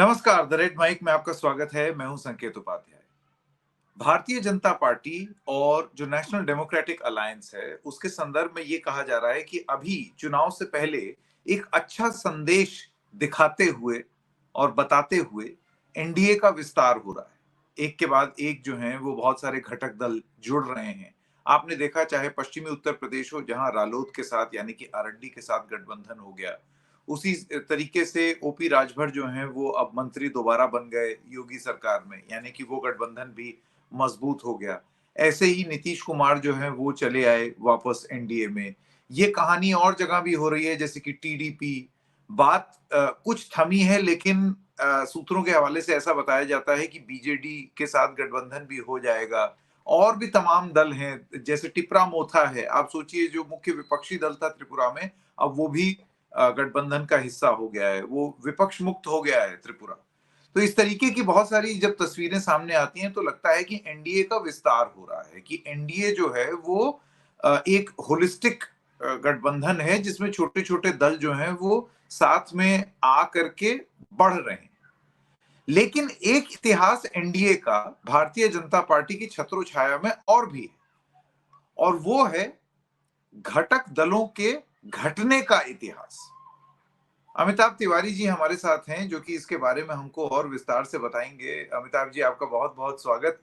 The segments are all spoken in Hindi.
नमस्कार, द रेड माइक में आपका स्वागत है। मैं हूं संकेत उपाध्याय। भारतीय जनता पार्टी और जो नेशनल डेमोक्रेटिक अलायंस है, उसके संदर्भ में ये कहा जा रहा है कि अभी चुनाव से पहले एक अच्छा संदेश दिखाते हुए और बताते हुए एनडीए का विस्तार हो रहा है। एक के बाद एक जो है वो बहुत सारे घटक दल जुड़ रहे हैं। आपने देखा, चाहे पश्चिमी उत्तर प्रदेश हो, जहां रालोद के साथ यानी कि आरएलडी के साथ गठबंधन हो गया, उसी तरीके से ओपी राजभर जो हैं वो अब मंत्री दोबारा बन गए योगी सरकार में, यानी कि वो गठबंधन भी मजबूत हो गया। ऐसे ही नीतीश कुमार जो है वो चले आए वापस एनडीए में। ये कहानी और जगह भी हो रही है, जैसे कि टीडीपी। बात कुछ थमी है, लेकिन सूत्रों के हवाले से ऐसा बताया जाता है कि बीजेडी के साथ गठबंधन भी हो जाएगा। और भी तमाम दल हैं, जैसे टिपरा मोथा है। आप सोचिए, जो मुख्य विपक्षी दल था त्रिपुरा में, अब वो भी गठबंधन का हिस्सा हो गया है, वो विपक्ष मुक्त हो गया है त्रिपुरा। तो इस तरीके की बहुत सारी जब तस्वीरें सामने आती हैं तो लगता है कि एनडीए का विस्तार हो रहा है, कि एनडीए जो है वो एक होलिस्टिक गठबंधन है, जिसमें छोटे छोटे दल जो हैं वो साथ में आ करके बढ़ रहे हैं। लेकिन एक इतिहास एनडीए का भारतीय जनता पार्टी की छत्रो छाया में और भी है, और वो है घटक दलों के घटने का इतिहास। अमिताभ तिवारी जी हमारे साथ हैं, जो कि इसके बारे में हमको और विस्तार से बताएंगे। अमिताभ जी, आपका बहुत बहुत स्वागत।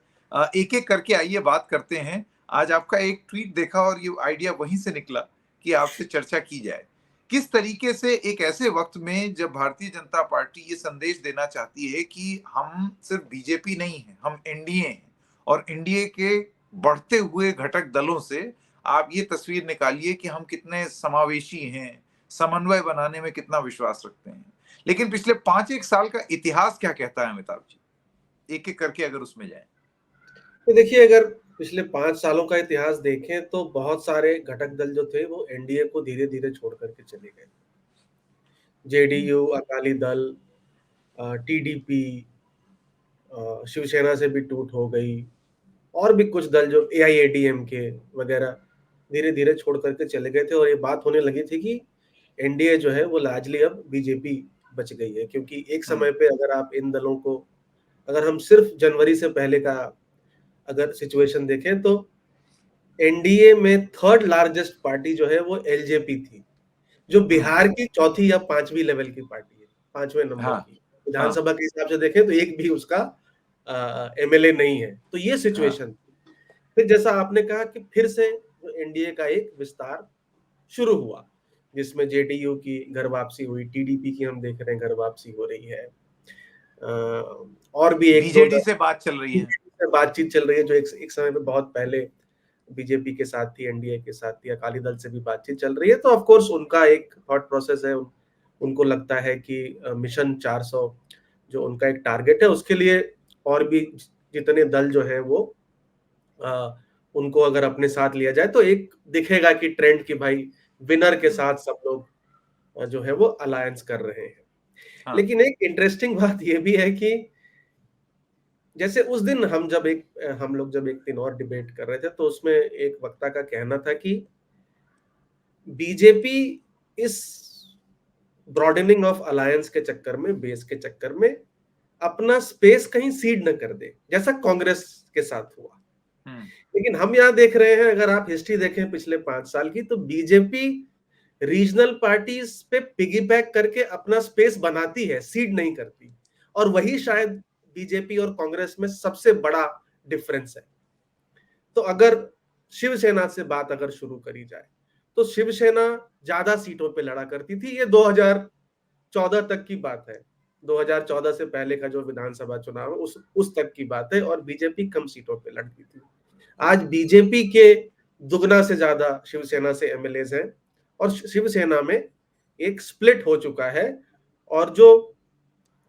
एक एक करके आइए बात करते हैं। आज आपका एक ट्वीट देखा और ये आइडिया वहीं से निकला कि आपसे चर्चा की जाए। किस तरीके से एक ऐसे वक्त में जब भारतीय जनता पार्टी ये संदेश देना चाहती है कि हम सिर्फ बीजेपी नहीं है, हम एनडीए हैं, और एनडीए के बढ़ते हुए घटक दलों से आप ये तस्वीर निकालिए कि हम कितने समावेशी हैं, समन्वय बनाने में कितना विश्वास रखते हैं। लेकिन पिछले 5-1 साल का इतिहास क्या कहता है अमिताभ जी? एक एक करके अगर उसमें जाए तो देखिए, अगर पिछले 5 सालों का इतिहास देखें तो बहुत सारे घटक दल जो थे वो एनडीए को धीरे धीरे छोड़ करके चले गए। जेडीयू, अकाली दल, टीडीपी, शिवसेना से भी टूट हो गई, और भी कुछ दल जो एआईएडीएमके वगैरह धीरे धीरे छोड़ करके चले गए थे। और ये बात होने लगी थी कि एनडीए जो है वो लार्जली अब बीजेपी बच गई है, क्योंकि एक समय पे अगर आप इन दलों को, अगर हम सिर्फ जनवरी से पहले का अगर सिचुएशन देखें तो एनडीए में थर्ड लार्जेस्ट पार्टी जो है वो एलजेपी थी, जो बिहार की चौथी या पांचवी लेवल की पार्टी है, पांचवें नंबर हाँ की। विधानसभा के हिसाब से देखें तो एक भी उसका एमएलए नहीं है। तो ये हाँ सिचुएशन। फिर जैसा आपने कहा कि फिर से एनडीए का एक विस्तार शुरू हुआ, जिसमें जेडीयू की घर वापसी हुई, टीडीपी की हम देख रहे हैं घर वापसी हो रही है, और भी एक दो बीजेडी से बात चल रही है। बातचीत चल रही है, जो एक समय में बहुत पहले बीजेपी के साथ थी, एनडीए के साथ थी। अकाली दल से भी बातचीत चल रही है। तो ऑफ कोर्स उनका एक थॉट प्रोसेस है, उनको लगता है कि मिशन 400 जो उनका एक टारगेट है, उसके लिए और भी जितने दल जो है वो उनको अगर अपने साथ लिया जाए तो एक दिखेगा कि ट्रेंड की भाई विनर के साथ सब लोग जो है वो अलायंस कर रहे हैं। हाँ लेकिन एक इंटरेस्टिंग बात ये भी है कि जैसे उस दिन हम लोग जब एक दिन और डिबेट कर रहे थे तो उसमें एक वक्ता का कहना था कि बीजेपी इस ब्रॉडेनिंग ऑफ अलायंस के चक्कर में, बेस के चक्कर में अपना स्पेस कहीं सीड न कर दे, जैसा कांग्रेस के साथ हुआ। लेकिन हम यहां देख रहे हैं, अगर आप हिस्ट्री देखें पिछले 5 साल की, तो बीजेपी रीजनल पार्टीज पे पिगीबैक करके अपना स्पेस बनाती है, सीड नहीं करती। और वही शायद बीजेपी और कांग्रेस में सबसे बड़ा डिफरेंस है। तो अगर शिवसेना से बात अगर शुरू करी जाए तो शिवसेना ज्यादा सीटों पे लड़ा करती थी। ये 2014 तक की बात है, 2014 से पहले का जो विधानसभा चुनाव है उस तक की बात है, और बीजेपी कम सीटों पे लड़ती थी। आज बीजेपी के दुगना से ज्यादा शिवसेना से एमएलए हैं, और शिवसेना में एक स्प्लिट हो चुका है। और जो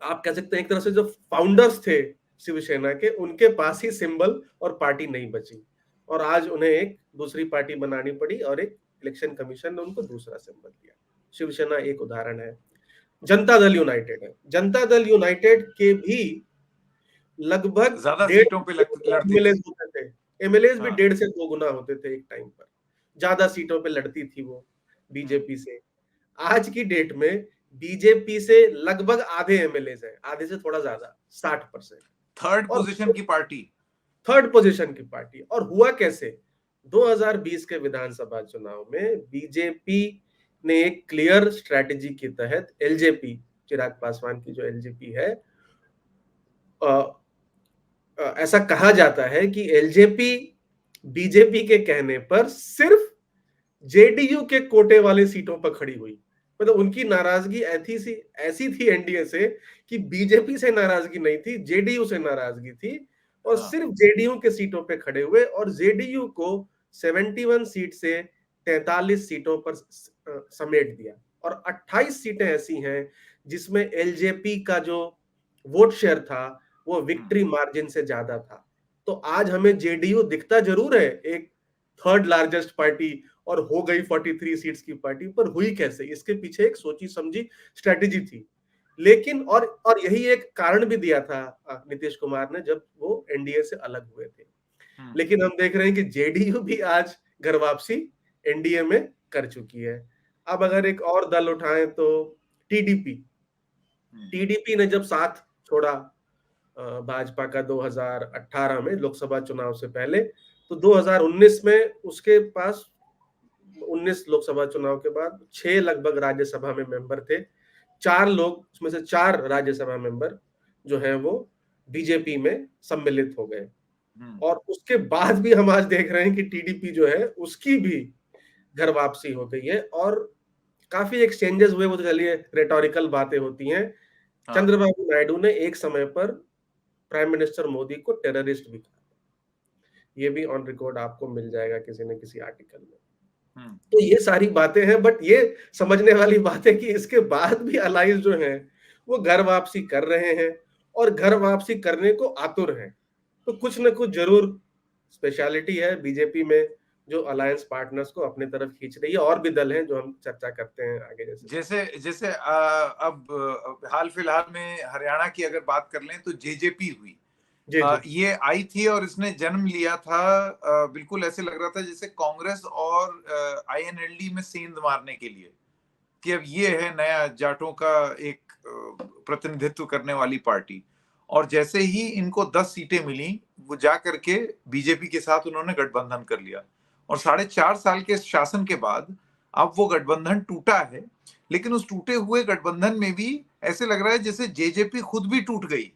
आप कह सकते हैं एक तरह से जो फाउंडर्स थे शिवसेना के, उनके पास ही सिंबल और पार्टी नहीं बची, और आज उन्हें एक दूसरी पार्टी बनानी पड़ी, और एक इलेक्शन कमीशन ने उनको दूसरा सिंबल दिया। शिवसेना एक उदाहरण है। जनता दल यूनाइटेड है। जनता दल यूनाइटेड के भी लगभग ज्यादा सीटों पे 1.5 लड़ती एमएलए थी। होते थे। एमएलए भी हाँ 1.5 से 2 गुना होते थे एक टाइम पर। ज्यादा सीटों पे लड़ती थी वो बीजेपी से। आज की डेट में बीजेपी से लगभग आधे एमएलए हैं, आधे से थोड़ा ज्यादा, 60%। थर्ड और पोजीशन की पार्टी, थर्ड पोजीशन की पार्टी। और हुआ कैसे? 2020 के विधानसभा चुनाव में बीजेपी ने एक क्लियर स्ट्रेटेजी के तहत एलजेपी, चिराग पासवान की जो एलजेपी है, ऐसा कहा जाता है कि एलजेपी बीजेपी के कहने पर सिर्फ जेडीयू के कोटे वाले सीटों पर खड़ी हुई। मतलब उनकी नाराजगी ऐसी थी एनडीए से कि बीजेपी से नाराजगी नहीं थी, जेडीयू से नाराजगी थी। और हाँ, सिर्फ जेडीयू के सीटों पे खड़े हुए और जेडीयू को 71 सीट से 43 सीटों पर समेट दिया। और 28 सीटें ऐसी हैं जिसमें एलजेपी का जो वोट शेयर था वो विक्ट्री मार्जिन से ज्यादा था। तो आज हमें जेडीयू दिखता जरूर है एक थर्ड लार्जेस्ट पार्टी और हो गई 43 सीट्स की पार्टी, पर हुई कैसे? इसके पीछे एक सोची समझी स्ट्रेटेजी थी। लेकिन और यही एक कारण भी दिया था नीतीश कुमार ने जब वो एनडीए से अलग हुए थे। लेकिन हम देख रहे हैं कि जेडीयू भी आज घर वापसी एनडीए में कर चुकी है। अब अगर एक और दल उठाएं तो टीडीपी। टीडीपी ने जब साथ छोड़ा भाजपा का 2018 में लोकसभा चुनाव से पहले, तो 2019 में उसके पास 19 लोकसभा चुनाव के बाद 6 लगभग राज्यसभा में मेंबर थे। 4 लोग, उसमें से 4 राज्यसभा मेंबर जो हैं वो बीजेपी में सम्मिलित हो गए। और उसके बाद भी हम आज देख रहे हैं कि टीडीपी जो है उसकी भी घर वापसी हो गई है। और काफी एक्सचेंजेस हुए, वो तो चलिए रेटोरिकल बातें होती हैं। चंद्रबाबू नायडू ने एक समय पर प्राइम मिनिस्टर मोदी को टेररिस्ट भी कहा। ये भी ऑन रिकॉर्ड आपको मिल जाएगा किसी न किसी आर्टिकल में। तो ये सारी बातें हैं, बट ये समझने वाली बात है कि इसके बाद भी अलायंस जो है वो घर वापसी कर रहे हैं और घर वापसी करने को आतुर हैं। तो कुछ न कुछ जरूर स्पेशलिटी है बीजेपी में जो अलायंस पार्टनर्स को अपनी तरफ खींच रही है। और भी दल हैं जो हम चर्चा करते हैं आगे। जैसे जैसे अब हाल फिलहाल में हरियाणा की अगर बात कर लें तो जेजेपी हुई। जी जी ये आई थी और इसने जन्म लिया था। बिल्कुल ऐसे लग रहा था जैसे कांग्रेस और आईएनएलडी में सेंध मारने के लिए, कि अब ये है नया जाटों का एक प्रतिनिधित्व करने वाली पार्टी। और जैसे ही इनको 10 सीटें मिली, वो जा करके बीजेपी के साथ उन्होंने गठबंधन कर लिया। और 4.5 साल के शासन के बाद अब वो गठबंधन टूटा है। लेकिन उस टूटे हुए गठबंधन में भी ऐसे लग रहा है जैसे जेजेपी खुद भी टूट गई।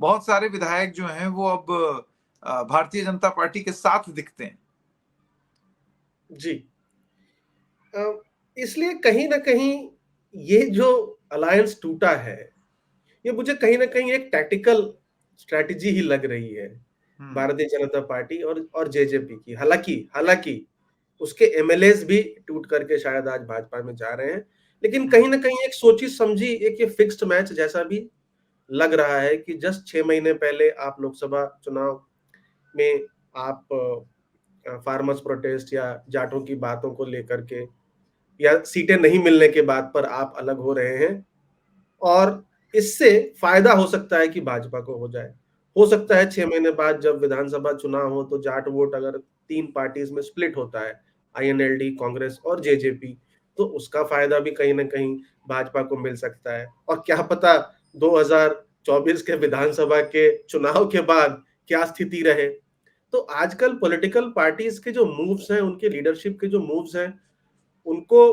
बहुत सारे विधायक जो हैं वो अब भारतीय जनता पार्टी के साथ दिखते हैं। जी। इसलिए कहीं ना कहीं ये जो अलायंस टूटा है, ये मुझे कहीं ना कहीं एक टैक्टिकल स्ट्रेटजी ही लग रही है भारतीय जनता पार्टी और जेजेपी की। हालांकि हालांकि उसके एमएलएस भी टूट करके शायद आज भाजपा में जा रहे हैं, लेकिन कहीं ना कहीं एक सोची समझी एक ये फिक्स्ड मैच जैसा भी लग रहा है कि जस्ट 6 महीने पहले आप लोकसभा चुनाव में आप फार्मर्स प्रोटेस्ट या जाटों की बातों को लेकर के या सीटें नहीं मिलने के बाद पर आप अलग हो रहे हैं। और इससे फायदा हो सकता है कि भाजपा को हो जाए। हो सकता है 6 महीने बाद जब विधानसभा चुनाव हो तो जाट वोट अगर 3 पार्टीज में स्प्लिट होता है, आईएनएलडी, कांग्रेस और जेजेपी, तो उसका फायदा भी कहीं ना कहीं भाजपा को मिल सकता है। और क्या पता 2024 के विधानसभा के चुनाव के बाद क्या स्थिति रहे। तो आजकल पॉलिटिकल पार्टीज के जो मूव्स हैं, उनके लीडरशिप के जो मूव्स हैं, उनको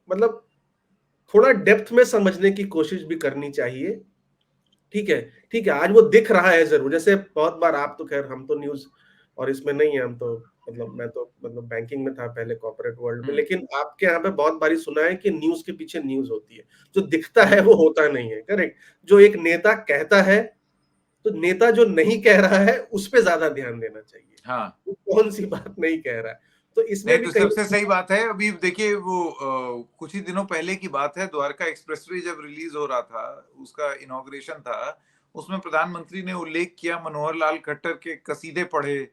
मतलब थोड़ा डेप्थ में समझने की कोशिश भी करनी चाहिए। ठीक है, ठीक है, आज वो दिख रहा है जरूर। जैसे बहुत बार आप तो खैर, हम तो न्यूज और इसमें नहीं है, हम तो मतलब मैं तो मतलब बैंकिंग में था पहले, कॉर्पोरेट वर्ल्ड में। लेकिन आपके यहाँ पे बहुत बारी सुना है कि न्यूज के पीछे न्यूज होती है, जो दिखता है वो होता नहीं है। करेक्ट। जो एक नेता कहता है, तो नेता जो नहीं कह रहा है उस पर ज्यादा ध्यान देना चाहिए। हाँ, वो कौन सी बात नहीं कह रहा है। तो इसमें नहीं भी तो कहीं सबसे सही बात है। अभी देखिए वो कुछ ही दिनों पहले की बात है, द्वारका एक्सप्रेसवे जब रिलीज हो रहा था, उसका इनॉग्रेशन था, उसमें प्रधानमंत्री ने उल्लेख किया, मनोहर लाल खट्टर के कसीदे पढ़े,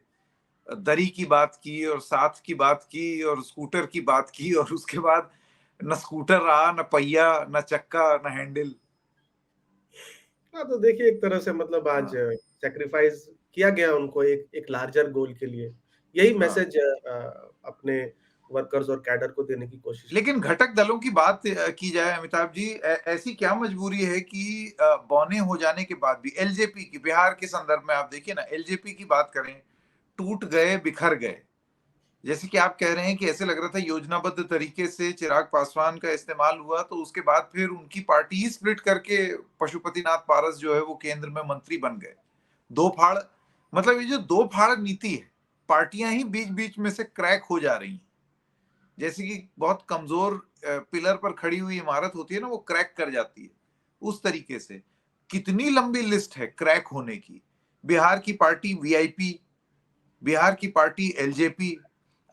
दरी की बात की और साथ की बात की और स्कूटर की बात की, और उसके बाद न स्कूटर रहा, न पहिया, न चक्का, न हैंडल। हाँ, तो देखिए एक तरह से मतलब आज हाँ, सेक्रीफाइस किया गया उनको एक एक लार्जर गोल के लिए। यही हाँ, मैसेज अपने वर्कर्स और कैडर को देने की कोशिश। लेकिन घटक दलों की बात की जाए अमिताभ जी, ऐसी क्या मजबूरी है कि बौने हो जाने के बाद भी एलजेपी की, बिहार के संदर्भ में आप देखिए ना, एलजेपी की बात करें, टूट गए, बिखर गए। जैसे कि आप कह रहे हैं कि ऐसे लग रहा था योजनाबद्ध तरीके से चिराग पासवान का इस्तेमाल हुआ, तो उसके बाद फिर उनकी पार्टी ही स्प्लिट करके पशुपतिनाथ पारस जो है वो केंद्र में मंत्री बन गए। दो फाड़, मतलब ये जो दो फाड़ नीति है, पार्टियां ही बीच बीच में से क्रैक हो जा रही हैं। जैसे कि बहुत कमजोर पिलर पर खड़ी हुई इमारत होती है ना, वो क्रैक कर जाती है, उस तरीके से कितनी लंबी लिस्ट है क्रैक होने की। बिहार की पार्टी वीआईपी, बिहार की पार्टी एलजेपी,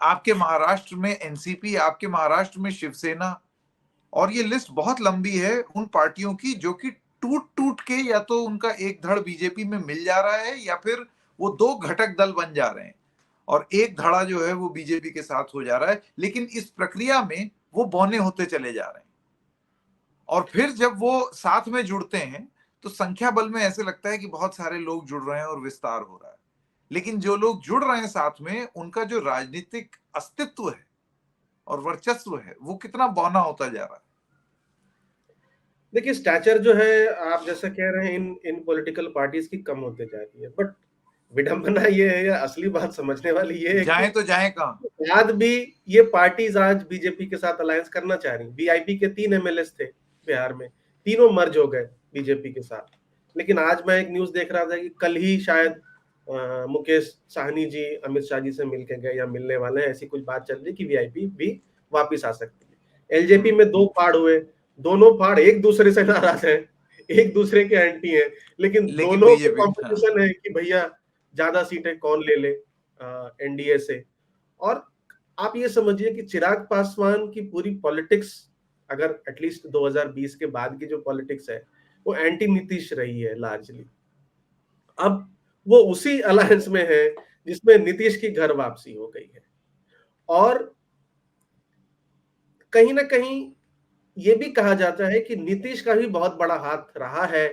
आपके महाराष्ट्र में एनसीपी, आपके महाराष्ट्र में शिवसेना, और ये लिस्ट बहुत लंबी है उन पार्टियों की जो कि टूट टूट के या तो उनका एक धड़ बीजेपी में मिल जा रहा है या फिर वो दो घटक दल बन जा रहे हैं और एक धड़ा जो है वो बीजेपी के साथ हो जा रहा है। लेकिन इस प्रक्रिया में वो बौने होते चले जा रहे हैं, और फिर जब वो साथ में जुड़ते हैं तो संख्या बल में ऐसे लगता है कि बहुत सारे लोग जुड़ रहे हैं और विस्तार हो रहा है। लेकिन जो लोग जुड़ रहे हैं साथ में, उनका जो राजनीतिक अस्तित्व है और वर्चस्व है वो कितना बौना होता जा रहा है। देखिए स्टैचर जो है, आप जैसा कह रहे हैं, इन इन पॉलिटिकल पार्टीज की कम होते जा रही है, बट विडंबना ये है, या असली बात समझने वाली ये है कि जाए तो जाए कहाँ। बाद भी ये पार्टीज आज बीजेपी के साथ अलायंस करना चाह रही। वीआईपी के 3 एमएलएस थे बिहार में, तीनों मर्ज हो गए बीजेपी के साथ। लेकिन आज मैं एक न्यूज देख रहा था कि कल ही शायद मुकेश साहनी जी अमित शाह जी से मिलके गए या मिलने वाले हैं, ऐसी कुछ बात चल रही कि वीआईपी भी वापिस आ सकती है। एलजेपी में 2 फाड़ हुए, दोनों फाड़ एक दूसरे से नाराज हैं, एक दूसरे के एंटी हैं, लेकिन लेकिन दोनों को बीजेपी, हाँ। कंपटीशन है कि भैया ज्यादा सीटें कौन ले ले एनडीए से। और आप ये समझिए कि चिराग पासवान की पूरी पॉलिटिक्स, अगर एटलीस्ट 2020 के बाद की जो पॉलिटिक्स है, वो एंटी नीतीश रही है लार्जली। अब वो उसी अलायंस में है जिसमें नीतीश की घर वापसी हो गई है, और कहीं ना कहीं ये भी कहा जाता है कि नीतीश का भी बहुत बड़ा हाथ रहा है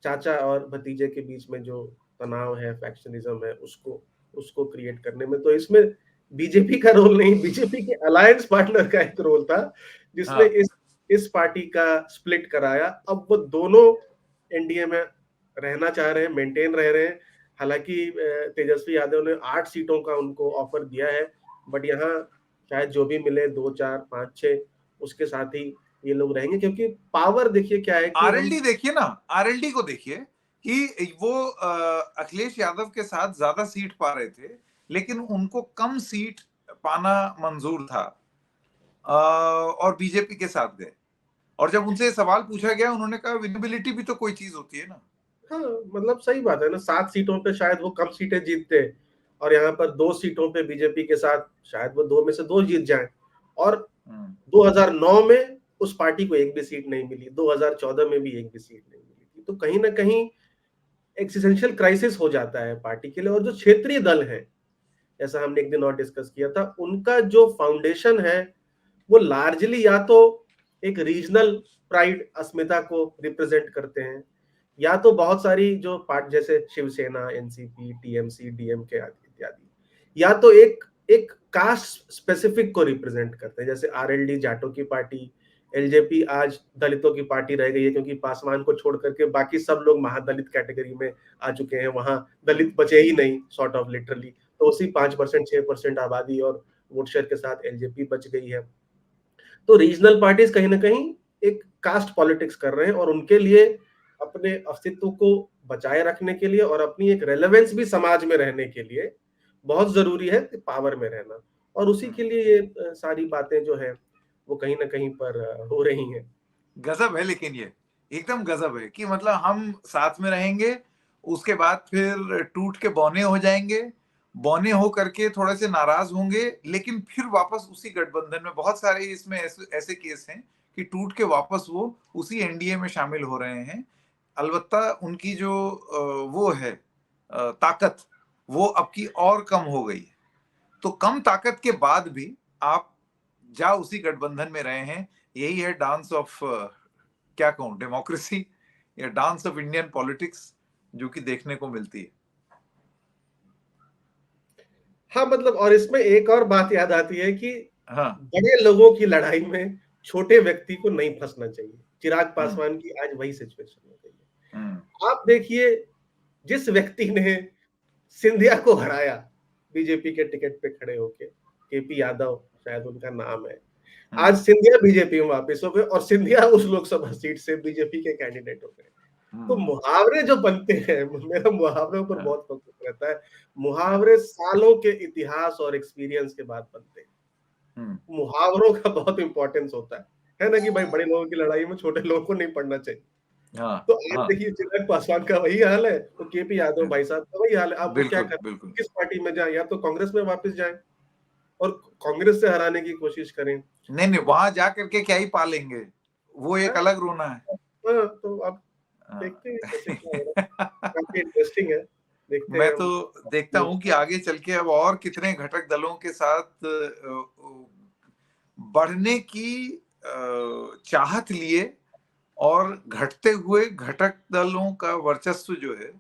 चाचा और भतीजे के बीच में जो तनाव है, फैक्शनिज्म है, उसको उसको क्रिएट करने में। तो इसमें बीजेपी का रोल नहीं, बीजेपी के अलायंस पार्टनर का एक रोल था जिसने हाँ, इस पार्टी का स्प्लिट कराया। अब वो दोनों एनडीए में रहना चाह रहे हैं, मेंटेन रह रहे हैं। हालांकि तेजस्वी यादव ने 8 सीटों का उनको ऑफर दिया है, बट यहाँ शायद जो भी मिले 2 4 5 6 उसके साथ ही ये लोग रहेंगे, क्योंकि पावर देखिए क्या है कि हम आरएलडी देखिए ना, आरएलडी को देखिए कि वो अखिलेश यादव के साथ ज्यादा सीट पा रहे थे, लेकिन उनको कम सीट पाना मंजूर था, और बीजेपी के साथ गए। और जब उनसे सवाल पूछा गया, उन्होंने कहा विनेबिलिटी भी तो कोई चीज होती है ना। हाँ, मतलब सही बात है ना, 7 सीटों पे शायद वो कम सीटें जीतते, और यहाँ पर 2 सीटों पे बीजेपी के साथ शायद वो 2 में से 2 जीत जाएं। और 2009 में उस पार्टी को एक भी सीट नहीं मिली, 2014 में भी एक भी सीट नहीं मिली थी। तो कहीं ना कहीं एक्सिस्टेंशियल क्राइसिस हो जाता है पार्टी के लिए। और जो क्षेत्रीय दल है, जैसा हमने एक दिन और डिस्कस किया था, उनका जो फाउंडेशन है वो लार्जली या तो एक रीजनल प्राइड अस्मिता को रिप्रेजेंट करते हैं, या तो बहुत सारी जो पार्ट जैसे शिवसेना, एनसीपी, टीएमसी, डीएमके आदि इत्यादि, या तो एक एक कास्ट स्पेसिफिक को रिप्रेजेंट करते हैं, जैसे आरएलडी जाटों की पार्टी, एलजेपी आज दलितों की पार्टी रह गई है, क्योंकि पासवान को छोड़ करके बाकी सब लोग महादलित कैटेगरी में आ चुके हैं, वहां दलित बचे ही नहीं सॉर्ट ऑफ लिटरली। तो उसी 5% 6% आबादी और वोट शेयर के साथ एलजेपी बच गई है। तो रीजनल पार्टीज कहीं ना कहीं एक कास्ट पॉलिटिक्स कर रहे हैं, और उनके लिए अपने अस्तित्व को बचाए रखने के लिए और अपनी एक रेलेवेंस भी समाज में रहने के लिए बहुत जरूरी है पावर में रहना। और उसी के लिए ये सारी बातें जो है वो कहीं ना कहीं पर हो रही हैं। गजब है, लेकिन ये एकदम गजब है कि मतलब हम साथ में रहेंगे, उसके बाद फिर टूट के बौने हो जाएंगे, बौने हो करके थोड़े से नाराज होंगे, लेकिन फिर वापस उसी गठबंधन में। बहुत सारे इसमें ऐसे केस हैं कि टूट के वापस वो उसी एनडीए में शामिल हो रहे हैं। अलबत्ता उनकी जो वो है ताकत, वो अब की और कम हो गई है। तो कम ताकत के बाद भी आप जा उसी गठबंधन में रहे हैं। यही है डांस ऑफ, क्या कहूं, डेमोक्रेसी या डांस ऑफ इंडियन पॉलिटिक्स, जो कि देखने को मिलती है। हाँ, मतलब और इसमें एक और बात याद आती है कि हाँ, बड़े लोगों की लड़ाई में छोटे व्यक्ति को नहीं फंसना चाहिए। चिराग पासवान की आज वही सिचुएशन हो गई है। आप देखिए, जिस व्यक्ति ने सिंधिया को हराया बीजेपी के टिकट पे खड़े होके, केपी यादव शायद उनका नाम है, आज सिंधिया बीजेपी में वापस हो गए और सिंधिया उस लोकसभा सीट से बीजेपी के कैंडिडेट हो गए। तो मुहावरे जो बनते हैं, मेरा मुहावरों पर बहुत फोकस रहता है। मुहावरे सालों के इतिहास और एक्सपीरियंस के बाद बनते हैं। मुहावरों का बहुत इंपॉर्टेंस होता है ना, कि भाई बड़े लोगों की लड़ाई में छोटे लोगों को नहीं पड़ना चाहिए। तो आप देखिए, चिराग पासवान का वही हाल है, तो केपी यादव भाई साहब का वही हाल है। आपको क्या करना, किस पार्टी में जाए, या तो कांग्रेस में वापस जाए और कांग्रेस से हराने की कोशिश करें। नहीं, वहां जा करके क्या ही पालेंगे, वो एक अलग रोना है। हाँ, तो आप देखते हैं कैसे क्या हो रहा है। काफी इंटरेस्टिंग है, देखते मैं हैं तो हम। देखता हूं कि आगे चल के अब और कितने घटक दलों के साथ बढ़ने की चाहत लिए और घटते हुए घटक दलों का वर्चस्व जो है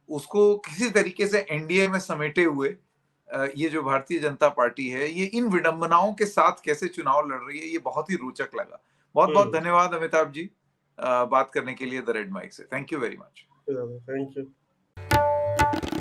उसको किसी तरीके से एनडीए में समेटे हुए ये जो भारतीय जनता पार्टी है, ये इन विडंबनाओं के साथ कैसे चुनाव लड़ रही है, ये बहुत ही रोचक लगा। बहुत बहुत धन्यवाद अमिताभ जी बात करने के लिए द रेड माइक से। Thank you very much. Thank you.